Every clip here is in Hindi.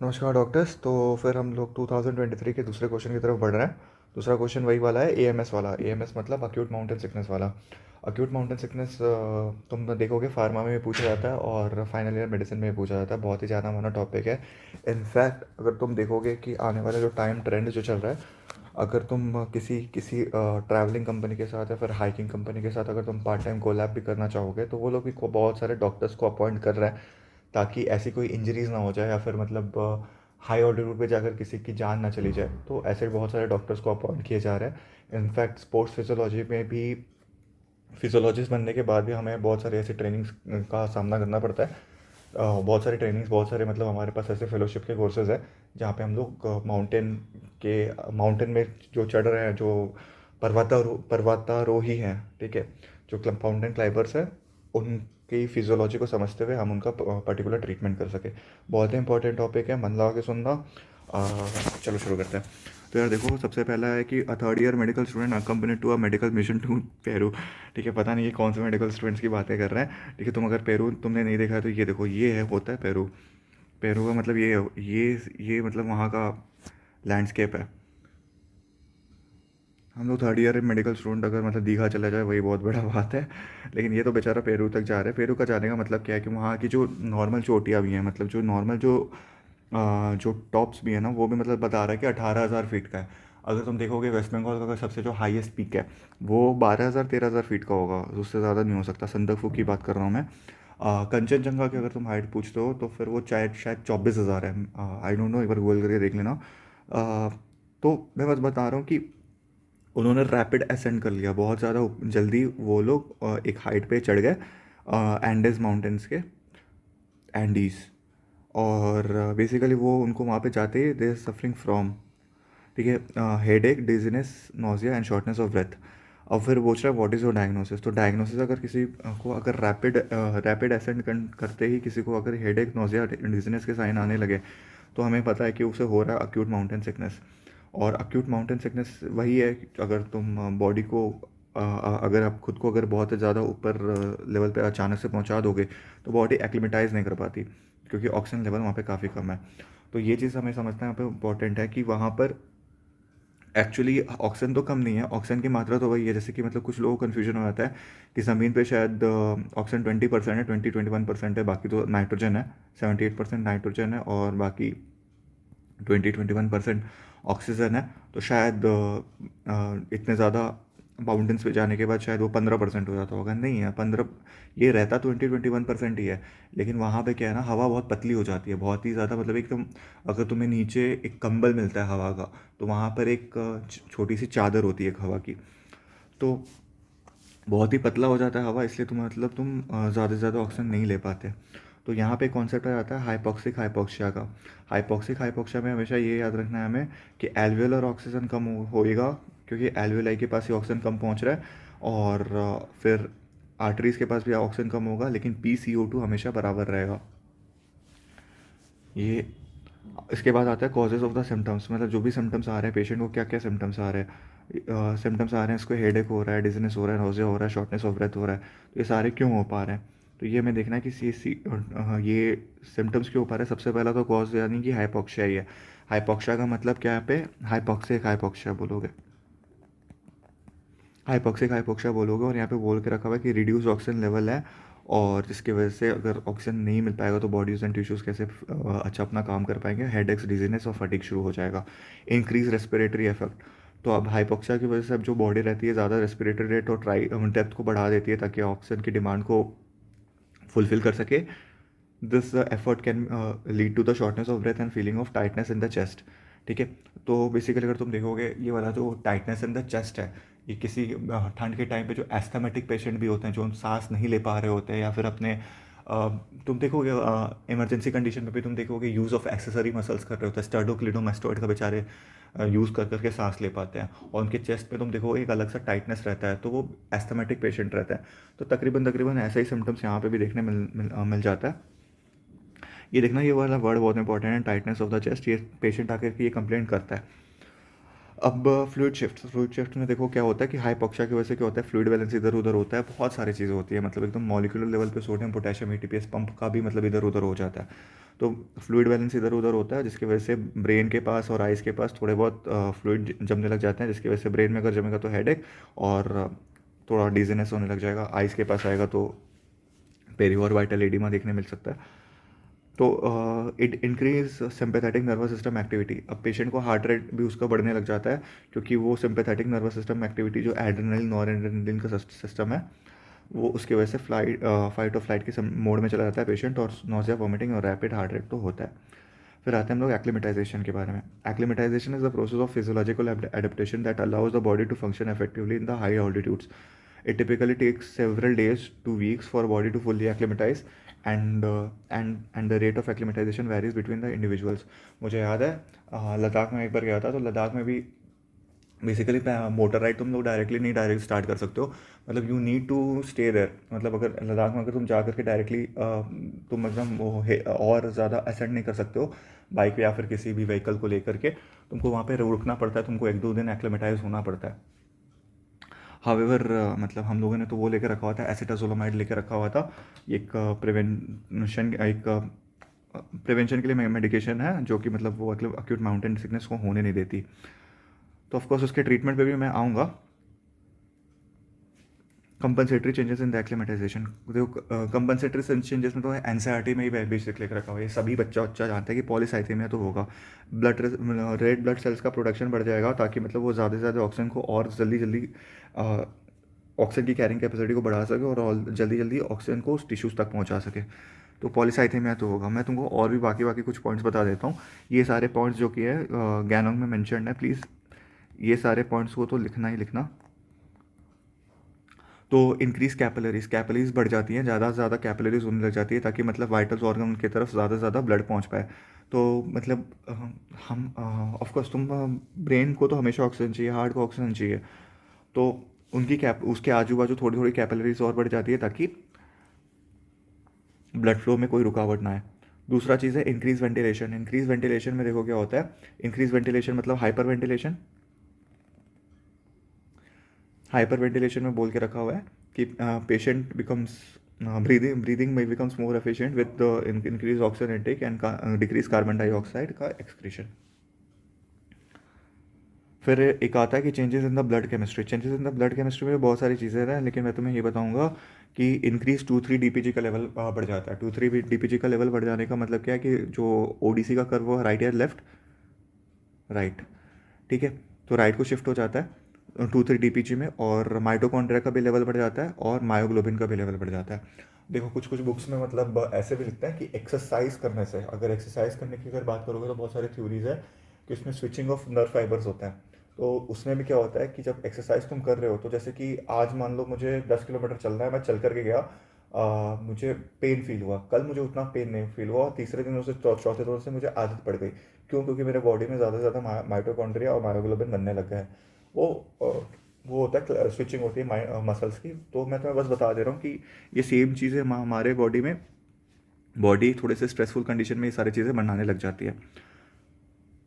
नमस्कार डॉक्टर्स। तो फिर हम लोग 2023 के दूसरे क्वेश्चन की तरफ बढ़ रहे हैं। दूसरा क्वेश्चन वही वाला है, एएमएस वाला। एएमएस मतलब अक्यूट माउंटेन सिकनेस वाला। अक्यूट माउंटेन सिकनेस तुम देखोगे फार्मा में भी पूछा जाता है और फाइनल ईयर मेडिसिन में भी पूछा जाता है। बहुत ही ज़्यादा माना टॉपिक है। इनफैक्ट अगर तुम देखोगे कि आने वाला जो टाइम ट्रेंड जो चल रहा है, अगर तुम किसी किसी ट्रैवलिंग कंपनी के साथ या फिर हाइकिंग कंपनी के साथ अगर तुम पार्ट टाइम कोलैब भी करना चाहोगे तो वो लोग भी बहुत सारे डॉक्टर्स को अपॉइंट कर रहे हैं, ताकि ऐसी कोई इंजरीज ना हो जाए या फिर मतलब हाई ऑल्टीट्यूड पे जाकर किसी की जान ना चली जाए। तो ऐसे बहुत सारे डॉक्टर्स को अपॉइंट किए जा रहे हैं। इनफैक्ट स्पोर्ट्स फिजियोलॉजी में भी फिजियोलॉजिस्ट बनने के बाद भी हमें बहुत सारे ऐसे ट्रेनिंग्स का सामना करना पड़ता है। बहुत सारे ट्रेनिंग्स, बहुत सारे मतलब हमारे पास ऐसे फेलोशिप के कोर्सेज है जहाँ पे हम लोग माउंटेन में जो चढ़ रहे हैं, जो पर्वतारोही हैं, ठीक है, जो माउंटेन क्लाइंबर्स हैं, उनकी फिजियोलॉजी को समझते हुए हम उनका पर्टिकुलर ट्रीटमेंट कर सके। बहुत ही इंपॉर्टेंट टॉपिक है, मन लगा के सुनना। चलो शुरू करते हैं। तो यार देखो, सबसे पहला है कि a third year medical student accompanied to a medical mission to Peru. ठीक है, पता नहीं ये कौन से मेडिकल स्टूडेंट्स की बातें कर रहे हैं। ठीक है, तुम अगर पेरू तुमने नहीं देखा है तो ये देखो, ये है, होता है पेरू। पेरू का मतलब ये मतलब वहाँ का लैंडस्केप है। हम लोग थर्ड ईयर मेडिकल स्टूडेंट अगर मतलब दीघा चला जाए वही बहुत बड़ा बात है। लेकिन ये तो बेचारा पेरू तक जा रहे हैं। पेरू का जाने का मतलब क्या है कि वहाँ की जो नॉर्मल चोटियाँ भी हैं, मतलब जो नॉर्मल जो टॉप्स भी है ना, वो भी मतलब बता रहा है कि 18,000 फीट का है। अगर तुम देखोगे वेस्ट बंगाल का अगर सबसे जो हाईएस्ट पीक है वो 12,000 13,000 फीट का होगा, उससे ज़्यादा नहीं हो सकता। संदकफू की बात कर रहा हूँ मैं। कंचनजंगा की अगर तुम हाइट पूछते हो तो फिर वो शायद शायद 24,000 है। आई डोंट नो, एक बार गूगल करके देख लेना। तो मैं बस बता रहा हूँ कि उन्होंने रैपिड असेंड कर लिया बहुत ज़्यादा जल्दी। वो लोग एक हाइट पे चढ़ गए, एंडेज माउंटेन्स के, एंडीज। और बेसिकली वो उनको वहाँ पे जाते ही दे सफरिंग फ्रॉम, ठीक है, headache, dizziness, nausea and shortness of breath. अब फिर पूछ रहा है व्हाट इज़ योर डायग्नोसिस। तो डायग्नोसिस अगर किसी को अगर रैपिड असेंड करते ही किसी को अगर हेड एक, नोजिया, डिजीनेस के साइन आने लगे तो हमें पता है कि उसे हो रहा है अक्यूट माउंटेन सिकनेस। और अक्यूट माउंटेन सिकनेस वही है कि अगर तुम बॉडी को अगर आप खुद को अगर बहुत ज़्यादा ऊपर लेवल पे अचानक से पहुंचा दोगे तो बॉडी एक्लिमेटाइज नहीं कर पाती, क्योंकि ऑक्सीजन लेवल वहाँ पे काफ़ी कम है। तो ये चीज़ हमें समझना यहाँ पे इम्पॉर्टेंट है कि वहाँ पर एक्चुअली ऑक्सीजन तो कम नहीं है, ऑक्सीजन की मात्रा तो वही है। जैसे कि मतलब कुछ लोगों को कन्फ्यूजन हो जाता है कि ज़मीन पे शायद ऑक्सीजन 20% है, 21% है, बाकी तो नाइट्रोजन है। 78% नाइट्रोजन है और बाकी 21% ऑक्सीजन है। तो शायद इतने ज़्यादा माउंटेन्स पे जाने के बाद शायद वो 15% हो जाता होगा। नहीं है 15, ये रहता 21% ही है। लेकिन वहाँ पे क्या है ना, हवा बहुत पतली हो जाती है, बहुत ही ज़्यादा, मतलब एकदम। अगर तुम्हें नीचे एक कंबल मिलता है हवा का, तो वहाँ पर एक छोटी सी चादर होती है एक हवा की। तो बहुत ही पतला हो जाता है हवा, इसलिए तुम मतलब तुम ज़्यादा से ज़्यादा ऑक्सीजन नहीं ले पाते। तो यहाँ पे कॉन्सेप्ट आ जाता है हाइपॉक्सिक हाइपोक्सिया का। हाइपॉक्सिक हाइपोक्सिया में हमेशा ये याद रखना है हमें कि एल्वियोलर ऑक्सीजन कम होएगा, क्योंकि एल्वियोलाई के पास ही ऑक्सीजन कम पहुँच रहा है। और फिर आर्टरीज़ के पास भी ऑक्सीजन कम होगा, लेकिन PCO2 हमेशा बराबर रहेगा। ये इसके बाद आता है कॉजेज़ ऑफ द सिम्टम्स, मतलब जो भी सिम्टम्स आ रहे हैं पेशेंट को, क्या क्या सिम्टम्स आ रहे हैं। सिम्टम्स आ रहे हैं, इसको हेडेक हो रहा है, डिजीनेस हो रहा है, नोज़िया हो रहा है, शॉर्टनेस ऑफ ब्रेथ हो रहा है। तो ये सारे क्यों हो पा रहे हैं, तो ये हमें देखना है कि ये सिम्टम्स क्यों हो पा रहे हैं। सबसे पहला तो कॉज यानी कि हाइपोक्सिया ही है। हाइपोक्सिया का मतलब क्या है, पे हाइपोक्सिक हाइपोक्सिया बोलोगे, हाइपोक्सिक हाइपोक्सिया बोलोगे। और यहाँ पे बोल के रखा हुआ है कि रिड्यूस ऑक्सीजन लेवल है, और जिसकी वजह से अगर ऑक्सीजन नहीं मिल पाएगा तो बॉडीज एंड टिश्यूज़ कैसे अच्छा अपना काम कर पाएंगे। हेडेक्स, डिजीनेस और फटीग शुरू हो जाएगा। Increase respiratory effect. तो अब हाइपोक्सिया की वजह से अब जो बॉडी रहती है ज़्यादा रेस्पिरेटरी रेट और ट्राई डेप्थ को बढ़ा देती है, ताकि ऑक्सीजन की डिमांड को फुलफिल कर सके। This effort can lead to the shortness of breath and feeling of tightness in the chest. ठीक है, तो बेसिकली अगर तुम देखोगे ये वाला जो टाइटनेस इन द चेस्ट है, ये किसी ठंड के टाइम पे जो एस्थमेटिक पेशेंट भी होते हैं, जो सांस नहीं ले पा रहे होते हैं, या फिर अपने तुम देखोगे इमरजेंसी कंडीशन में भी तुम देखोगे यूज़ ऑफ एक्सेसरी मसल्स कर रहे होते हैं। स्टर्डोक्लिडोमास्टोइड का बेचारे यूज़ कर करके सांस ले पाते हैं, और उनके चेस्ट पे तुम देखो एक अलग सा टाइटनेस रहता है, तो वो एस्थमेटिक पेशेंट रहता है। तो तकरीबन तकरीबन ऐसे ही सिम्टम्स यहाँ पे भी देखने मिल जाता है। ये देखना, ये वाला वर्ड बहुत इंपॉर्टेंट है, टाइटनेस ऑफ द चेस्ट। ये पेशेंट आकर के ये कंप्लेंट करता है। अब फ्लूइड शिफ्ट में देखो क्या होता है कि हाइपोक्सिया की वजह से क्या होता है, फ्लूइड बैलेंस इधर उधर होता है, बहुत सारी चीज़ें होती है, मतलब एकदम मॉलिक्यूलर लेवल पे सोडियम पोटेशियम एटीपीएस पंप का भी मतलब इधर उधर हो जाता है। तो फ्लूइड बैलेंस इधर उधर होता है, जिसकी वजह से ब्रेन के पास और आइज़ के पास थोड़े बहुत फ्लूइड जमने लग जाते हैं, जिसकी वजह से ब्रेन में अगर जमेगा तो हेडेक और थोड़ा डिजीनेस होने लग जाएगा, आइज़ के पास आएगा तो पेरी और वाइटल एडिमा देखने मिल सकता है। तो it increase sympathetic nervous system activity. अब पेशेंट को हार्ट रेट भी उसका बढ़ने लग जाता है, क्योंकि वो सिंपैथेटिक नर्वस सिस्टम एक्टिविटी जो एड्रेनलिन नॉर एड्रेनलिन का सिस्टम है, वो उसकी वजह से फाइट और फ्लाइट के मोड में चला जाता है पेशेंट, और नोजिया वॉमिटिंग और रैपिड हार्ट रेट तो होता है। फिर आते हैं हम लोग एक्लिमेटाइजेशन के बारे में। Acclimatisation is the process of physiological adaptation that allows the body to function effectively in the high altitudes. It typically takes several days to weeks for body to fully acclimatize, and the rate of acclimatization varies between the individuals. मुझे याद है लद्दाख में एक बार गया था, तो लद्दाख में भी बेसिकली मोटर राइड तुम लोग डायरेक्ट स्टार्ट कर सकते हो, मतलब you need to stay there. मतलब अगर लद्दाख में अगर तुम जा करके डायरेक्टली तुम एकदम और ज़्यादा असेंड नहीं कर सकते हो बाइक या फिर किसी भी व्हीकल को लेकर के, तुमको वहाँ पे रुकना पड़ता है, तुमको 1-2 दिन एक्लेमेटाइज होना पड़ता है। हावेवर मतलब हम लोगों ने तो वो लेकर रखा हुआ था, एसिटाजोलामाइड लेकर रखा हुआ था। एक प्रिवेंशन के लिए मेडिकेशन है, जो कि मतलब वो मतलब अक्यूट माउंटेन सिकनेस को होने नहीं देती। तो ऑफकोर्स उसके ट्रीटमेंट पे भी मैं आऊँगा। Compensatory changes in the acclimatisation, देखो कंपनसेटरी चेंजेस में तो एनसीईआरटी में ही बेसिक लेकर रखा हुआ है, ये सभी बच्चा जानता है कि पॉलीसाइथेमिया तो होगा। रेड ब्लड सेल्स का प्रोडक्शन बढ़ जाएगा, ताकि मतलब वो ज़्यादा से ज़्यादा ऑक्सीजन को और जल्दी जल्दी ऑक्सीजन की कैरिंग कैपेसिटी को बढ़ा सके, और जल्दी जल्दी ऑक्सीजन को उस टिश्यूज़ तक पहुंचा सके। तो पॉलीसाइथेमिया तो होगा। मैं तुमको और भी बाकी बाकी कुछ पॉइंट्स बता देता हूँ। ये सारे पॉइंट्स जो कि है गैनोंग में मेंशन्ड है, प्लीज़ ये सारे पॉइंट्स को तो लिखना ही लिखना। तो इंक्रीज कैपिलरीज बढ़ जाती हैं, ज़्यादा से ज़्यादा कैपिलरीज होने लग जाती है, ताकि मतलब वाइटल्स ऑर्गन की तरफ ज़्यादा से ज़्यादा ब्लड पहुंच पाए। तो मतलब हम ऑफकोर्स तुम ब्रेन को तो हमेशा ऑक्सीजन चाहिए, हार्ट को ऑक्सीजन चाहिए, तो उनकी कैप उसके आजू बाजू थोड़ी थोड़ी कैपिलरीज और बढ़ जाती है, ताकि ब्लड फ्लो में कोई रुकावट ना आए। दूसरा चीज़ है इंक्रीज वेंटिलेशन में देखो क्या होता है। इंक्रीज वेंटिलेशन मतलब हाइपर वेंटिलेशन में बोल के रखा हुआ है कि पेशेंट बिकम्स ब्रीदिंग में becomes more efficient with the increase oxygen intake and decrease carbon dioxide का एक्सक्रीशन। फिर एक आता है कि changes in the blood chemistry में बहुत सारी चीज़ें हैं, लेकिन मैं तुम्हें ये बताऊंगा कि इंक्रीज 2,3-DPG का लेवल बढ़ जाता है। 2,3-DPG का लेवल बढ़ जाने का मतलब क्या है कि जो ओडीसी का कर्व है, राइट या लेफ्ट, राइट, ठीक है, तो राइट को शिफ्ट हो जाता है 2,3-DPG में, और माइटोकॉन्ड्रिया का भी लेवल बढ़ जाता है, और मायोग्लोबिन का भी लेवल बढ़ जाता है। देखो कुछ कुछ बुक्स में मतलब ऐसे भी लिखता है कि एक्सरसाइज करने से, अगर एक्सरसाइज करने की अगर बात करोगे तो बहुत सारी थ्योरीज है कि उसमें स्विचिंग ऑफ नर्व फाइबर्स होता है। तो उसमें भी क्या होता है कि जब एक्सरसाइज तुम कर रहे हो, तो जैसे कि आज मान लो मुझे 10 किलोमीटर चलना है, मैं चल करके गया, मुझे पेन फील हुआ, कल मुझे उतना पेन नहीं फील हुआ, और तीसरे दिन से चौथे दिन से मुझे आदत पड़ गई। क्यों? क्योंकि मेरे बॉडी में ज़्यादा से ज़्यादा माइटोकॉन्ड्रिया और मायोग्लोबिन बनने लग गए हैं। वो वो होता है, स्विचिंग होती है मसल्स की। तो मैं तुम्हें बस बता दे रहा हूँ कि ये सेम चीज़ें हमारे बॉडी में, बॉडी थोड़े से स्ट्रेसफुल कंडीशन में ये सारी चीज़ें बनाने लग जाती है।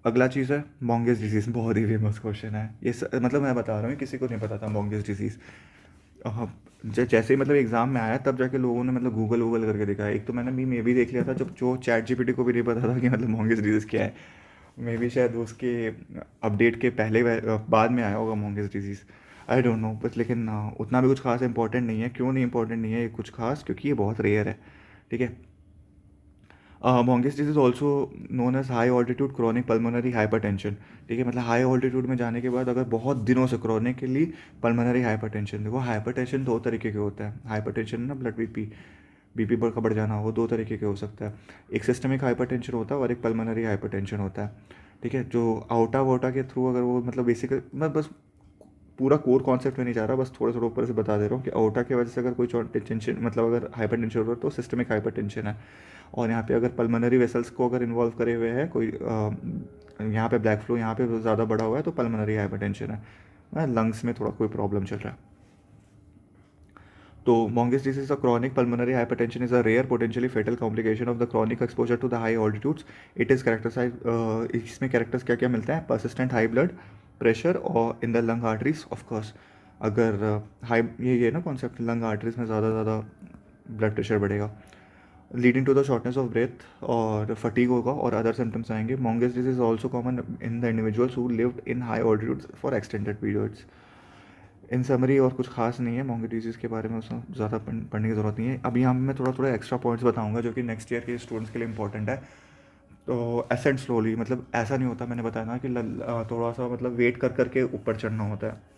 अगला चीज़ है मोंगेस डिजीज़, बहुत ही फेमस क्वेश्चन है ये मतलब मैं बता रहा हूँ, किसी को नहीं पता था मोंगेस डिजीज़। जैसे ही मतलब एग्ज़ाम में आया, तब जाके लोगों ने मतलब गूगल करके देखा है। एक तो मैंने मे भी देख लिया था, जब जो चैट जीपीटी को भी नहीं पता था कि मतलब मोंगेस डिजीज़ क्या है। मे बी शायद उसके अपडेट के पहले बाद में आया होगा मोंगेस डिजीज़, आई डोंट नो। बस लेकिन उतना भी कुछ खास इंपॉर्टेंट नहीं है। क्यों नहीं इंपॉर्टेंट नहीं है ये कुछ खास? क्योंकि ये बहुत रेयर है, ठीक है। Monge's disease also known as high altitude chronic pulmonary hypertension, ठीक है। मतलब हाई ऑल्टीट्यूड में जाने के बाद अगर बहुत दिनों से क्रॉनिकली पल्मोनरी हाइपरटेंशन, देखो हाइपरटेंशन दो तरीके के होता है। हाइपरटेंशन ना ब्लड बीपी बढ़ जाना, वो दो तरीके के हो सकता है। एक सिस्टमिक हाइपरटेंशन होता है और एक पल्मोनरी हाइपरटेंशन होता है, ठीक है। जो आउटा वोटा के थ्रू अगर वो मतलब बेसिक, मैं बस पूरा कोर कॉन्सेप्ट में नहीं जा रहा, बस थोड़ा थोड़ा ऊपर से बता दे रहा हूँ कि आउटा की वजह से अगर कोई टेंशन मतलब अगर हाइपर टेंशन हो रहा है तो सिस्टमिक हाइपर टेंशन है। और यहाँ पे अगर पल्मोनरी वेसल्स को अगर इन्वॉल्व करे हुए है कोई, यहाँ पे ब्लैक फ्लो यहाँ पे ज़्यादा बड़ा हुआ है तो पल्मोनरी हाइपर टेंशन है, लंग्स में थोड़ा कोई प्रॉब्लम चल रहा है। तो Monge's disease of chronic pulmonary hypertension is a rare potentially fatal complication of the chronic exposure to the high altitudes. It is characterize, इसमें कैरेक्टर्स क्या क्या मिलते हैं? परसिस्टेंट हाई ब्लड प्रेशर और in the lung arteries of course. अगर हाई ये ना कॉन्सेप्ट, लंग आर्टरीज में ज़्यादा ब्लड प्रेशर बढ़ेगा, leading to the shortness of breath और फटीग होगा और अदर सिम्टम्स आएंगे। Monge's disease is also common in the individuals who lived in high altitudes for extended periods. In summary और कुछ खास नहीं है मोंगे डिजीज़ के बारे में, उसमें ज़्यादा पढ़ने की ज़रूरत नहीं है। अभी यहाँ मैं थोड़ा थोड़ा एक्स्ट्रा पॉइंट्स बताऊंगा जो कि नेक्स्ट ईयर के स्टूडेंट्स के लिए इंपॉर्टेंट है। तो एसेंट स्लोली, मतलब ऐसा नहीं होता, मैंने बताया ना कि थोड़ा सा मतलब वेट कर करके ऊपर चढ़ना होता है।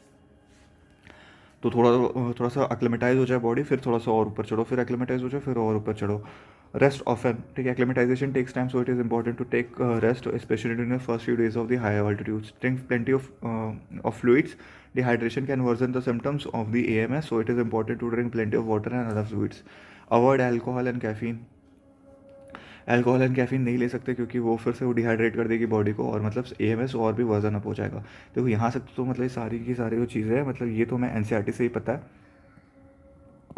तो थोड़ा सा एक्लेमेटाइज हो जाए बॉडी, फिर थोड़ा सा और ऊपर चढ़ो, फिर एक्लेमेटाइज हो जाए, फिर और ऊपर चढ़ो। रेस्ट ऑफन, ठीक है, acclimatisation takes time, so it is important to take rest specially during the first few days of the high altitudes. Drink plenty of fluids, dehydration can worsen the symptoms of the AMS, so it is important to drink plenty of water and other fluids. Avoid alcohol and caffeine. Alcohol and caffeine नहीं ले सकते क्योंकि वो फिर से वो डिहाइड्रेट कर देगी बॉडी को और मतलब AMS और भी वजन अप हो जाएगा। देखो यहाँ से तो मतलब सारी की सारी जो चीज़ें हैं, मतलब ये तो मैं NCERT से ही पता है,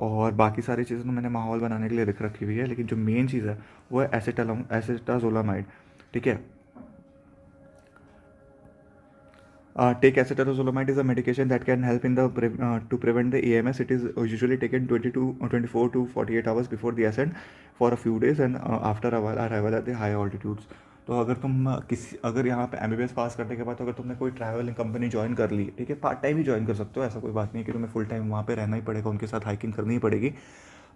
और बाकी सारी चीज़ें तो मैंने माहौल बनाने के लिए लिख रखी हुई है, लेकिन जो मेन चीज़ है वो है एसिटाजोलामाइड, ठीक है। Take acetazolamide is a medication that can help in the to prevent the AMS. It is usually taken 24 to 48 hours before the ascent for a few days and after arrival at the high altitudes. तो अगर तुम अगर यहाँ पे MBBS पास करने के बाद अगर तुमने कोई ट्रैवलिंग कंपनी ज्वाइन कर ली, ठीक है, पार्ट टाइम ही ज्वाइन कर सकते हो, ऐसा कोई बात नहीं है कि तुम्हें फुल टाइम वहाँ पे रहना ही पड़ेगा, उनके साथ हाइकिंग करनी ही पड़ेगी,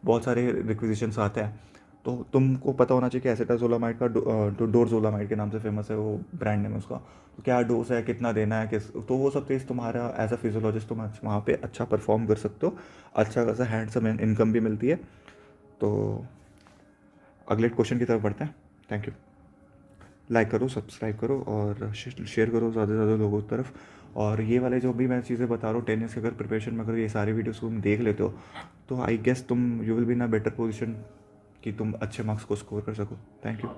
बहुत सारे रिक्विजिशंस आते हैं। तो तुमको पता होना चाहिए कि एसिटाजोलामाइड का डोरजोलामाइड के नाम से फेमस है, वो ब्रांड नेम है उसका, तो क्या डोज है, कितना देना है, किस, तो वो सब चीज़ तुम्हारा एज अ फिजियोलॉजिस्ट तुम वहाँ पे अच्छा परफॉर्म कर सकते हो, अच्छा खासा हैंडसम इनकम भी मिलती है। तो अगले क्वेश्चन की तरफ बढ़ते हैं। Thank you. लाइक करो, सब्सक्राइब करो और शेयर करो ज़्यादा से ज़्यादा लोगों की तरफ। और ये वाले जो भी मैं चीज़ें बता रहा हूँ 10 ईयर्स की अगर प्रिपरेशन में अगर ये सारी वीडियोस तुम देख लेते हो तो आई गेस तुम you will be in a better position कि तुम अच्छे मार्क्स को स्कोर कर सको। Thank you.